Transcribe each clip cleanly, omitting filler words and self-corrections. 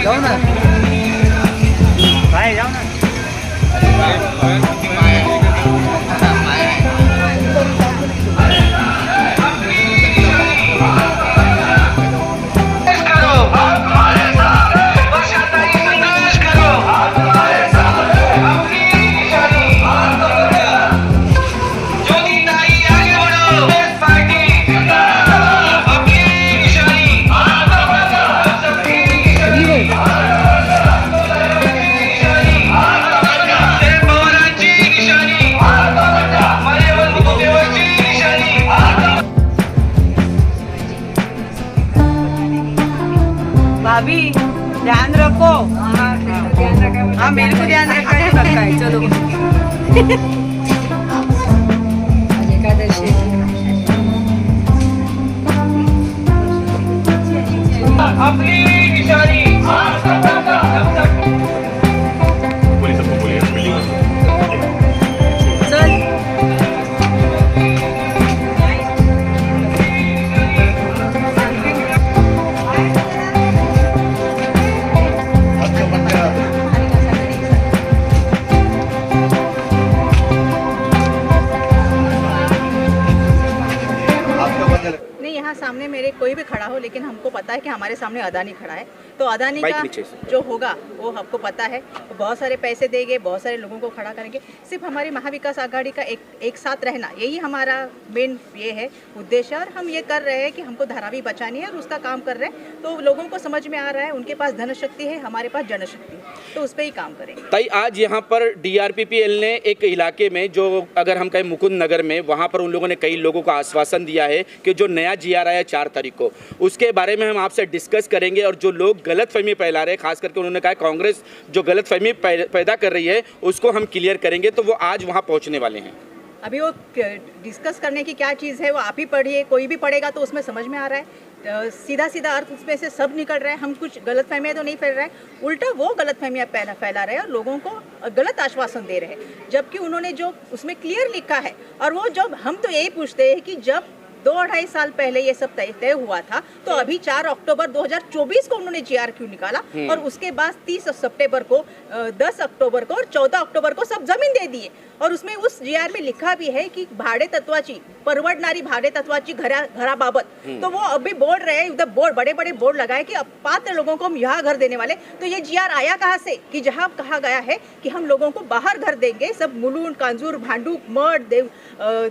जाओ ना भाई, जाओ ना। भाभी ध्यान रखो। हाँ मेरे को ध्यान रखना है, पक्का है। चलो एकादशी अपनी निशानी चल। नहीं, यहाँ सामने मेरे कोई भी खड़ा हो, लेकिन हमको पता है कि हमारे सामने अदानी खड़ा है, तो अदानी का जो होगा वो हमको पता है। तो बहुत सारे पैसे देंगे, बहुत सारे लोगों को खड़ा करेंगे। सिर्फ हमारी महाविकास आघाड़ी का एक साथ रहना, यही हमारा मेन ये है उद्देश्य। और हम ये कर रहे हैं कि हमको धारावी बचानी है और उसका काम कर रहे हैं। तो लोगों को समझ में आ रहा है, उनके पास धनशक्ति है, हमारे पास जनशक्ति है, तो उस पर ही काम करेंगे। ताई आज यहाँ पर DRPPL ने एक इलाके में, जो अगर हम कहें मुकुंद नगर में, वहाँ पर उन लोगों ने कई लोगों को आश्वासन दिया है कि जो नया GR आया 4 तारीख को, उसके बारे में हम आपसे डिस्कस करेंगे। और जो लोग गलतफहमी फैला रहे हैं, खास करके उन्होंने कहा कांग्रेस जो गलतफहमी पैदा कर रही है उसको हम क्लियर करेंगे, तो वो आज वहाँ पहुँचने वाले हैं। अभी वो डिस्कस करने की क्या चीज़ है वो आप ही पढ़िए, कोई भी पढ़ेगा तो उसमें समझ में आ रहा है। सीधा सीधा अर्थ उसमें से सब निकल रहा है। हम कुछ गलतफहमियां तो नहीं फैल रहे हैं, उल्टा वो गलतफहमियां फैला रहे हैं और लोगों को गलत आश्वासन दे रहे हैं, जबकि उन्होंने जो उसमें क्लियर लिखा है। और वो जब हम तो यही पूछते हैं कि जब 2-2.5 साल पहले ये सब तय हुआ था, तो अभी 4 अक्टूबर 2024 को उन्होंने GR क्यों निकाला, और उसके बाद 30 सितंबर को, 10 अक्टूबर को और 14 अक्टूबर को सब जमीन दे दिए। और उसमें उस GR में लिखा भी है कि भाड़े तत्वाची, परवडणारी भाड़े तत्वाची घराबाबत, तो वो अभी बोल रहे हैं, उधर बोर्ड, बड़े बड़े बोर्ड लगाए कि अपात्र लोगों को हम यहाँ घर देने वाले। तो ये GR आया कहाँ से कि जहाँ कहा गया है कि हम लोगों को बाहर घर देंगे, सब मुलुंड, कांजूर, भांडुप, मठ,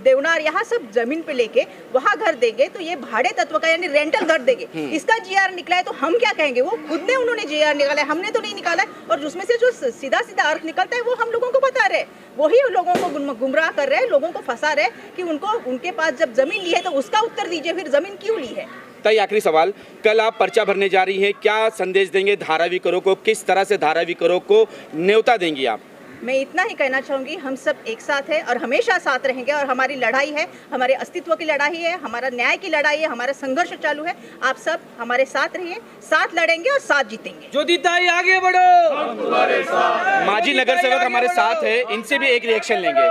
देवनार, यहाँ सब जमीन पे लेके वहाँ घर देंगे। तो ये भाड़े तत्व का यानी रेंटल घर देंगे, इसका GR निकला है। तो हम क्या कहेंगे, वो खुद ने उन्होंने GR निकाला है, हमने तो नहीं निकाला है। और उसमें से जो सीधा सीधा अर्थ निकलता है वो हम लोगों को बता रहे हैं, वही लोगों को गुमराह कर रहे हैं, लोगों को फंसा रहे हैं कि उनके पास जब जमीन ली है तो उसका उत्तर दीजिए, फिर जमीन क्यों ली है। ताई आखिरी सवाल, कल आप पर्चा भरने जा रही हैं, क्या संदेश देंगे धाराविकरों को, किस तरह से धाराविकरों को न्योता देंगी आप? मैं इतना ही कहना चाहूँगी, हम सब एक साथ हैं और हमेशा साथ रहेंगे। और हमारी लड़ाई है, हमारे अस्तित्व की लड़ाई है, हमारा न्याय की लड़ाई है, हमारा संघर्ष चालू है। आप सब हमारे साथ रहिए, साथ लड़ेंगे और साथ जीतेंगे। ज्योति ताई आगे बढ़ो, हम तुम्हारे साथ। माजी नगर सेवक हमारे साथ है, इनसे भी एक रिएक्शन लेंगे।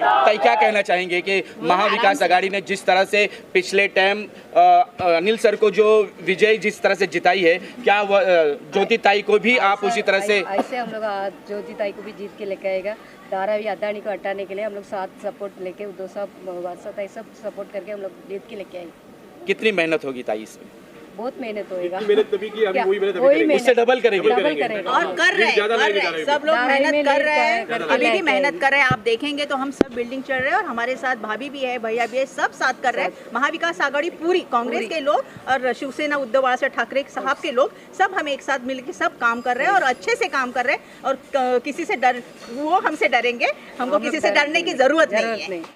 ताई क्या कहना चाहेंगे कि महाविकास आघाड़ी ने जिस तरह से पिछले टाइम अनिल सर को जो विजय जिस तरह से जिताई है, क्या ज्योति ताई को भी आप उसी तरह से? ऐसे हम लोग ज्योति ताई को भी जीत के लेके आएगा। धारावी अदानी को हटाने के लिए हम लोग साथ सपोर्ट लेके, उद्धव साहब सब सपोर्ट करके हम लोग जीत के लेके आएंगे। कितनी मेहनत होगी ताई इसमें? बहुत मेहनत होएगा, उससे डबल करेंगे। और कर रहे हैं सब लोग, मेहनत कर रहे हैं, अभी भी मेहनत कर रहे हैं। आप देखेंगे तो हम सब बिल्डिंग चढ़ रहे हैं और हमारे साथ भाभी भी है, भैया भी है, सब साथ कर रहे हैं। महाविकास आघाड़ी पूरी, कांग्रेस के लोग और शिवसेना उद्धव बाळासाहेब ठाकरे साहब के लोग, सब हम एक साथ मिलकर सब काम कर रहे हैं और अच्छे से काम कर रहे हैं। और किसी से डर, वो हमसे डरेंगे, हमको किसी से डरने की जरूरत नहीं है।